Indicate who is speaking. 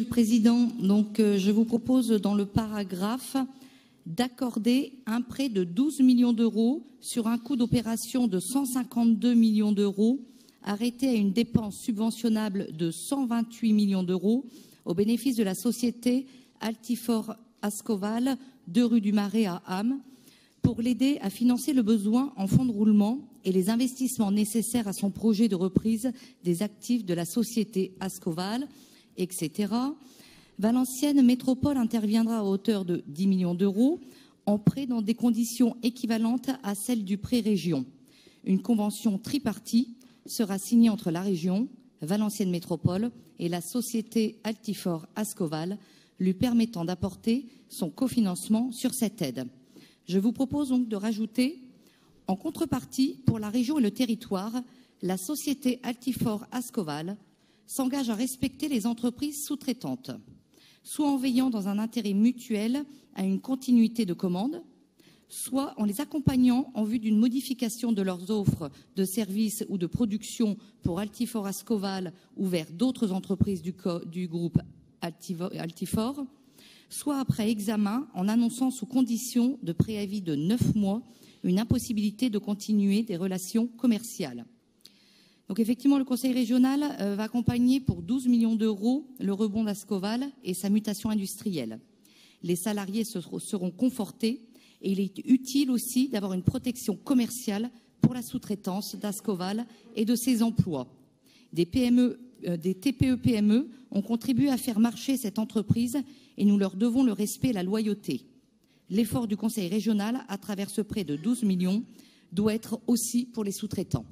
Speaker 1: le Président. Je vous propose dans le paragraphe d'accorder un prêt de 12 millions d'euros sur un coût d'opération de 152 millions d'euros, arrêté à une dépense subventionnable de 128 millions d'euros au bénéfice de la société Altifort Ascoval, 2 rue du Marais à Ham, pour l'aider à financer le besoin en fonds de roulement et les investissements nécessaires à son projet de reprise des actifs de la société Ascoval, etc. Valenciennes Métropole interviendra à hauteur de 10 millions d'euros en prêt dans des conditions équivalentes à celles du prêt région. Une convention tripartite sera signée entre la région, Valenciennes Métropole et la société Altifort Ascoval, lui permettant d'apporter son cofinancement sur cette aide. Je vous propose donc de rajouter, en contrepartie, pour la région et le territoire, la société Altifort Ascoval s'engage à respecter les entreprises sous-traitantes, soit en veillant dans un intérêt mutuel à une continuité de commande, soit en les accompagnant en vue d'une modification de leurs offres de services ou de production pour Altifort Ascoval ou vers d'autres entreprises du groupe Altifort, soit après examen en annonçant sous condition de préavis de 9 mois une impossibilité de continuer des relations commerciales. Donc effectivement, le Conseil régional va accompagner pour 12 millions d'euros le rebond d'Ascoval et sa mutation industrielle. Les salariés seront confortés et il est utile aussi d'avoir une protection commerciale pour la sous-traitance d'Ascoval et de ses emplois. Des TPE-PME ont contribué à faire marcher cette entreprise et nous leur devons le respect et la loyauté. L'effort du Conseil régional, à travers ce prêt de 12 millions, doit être aussi pour les sous-traitants.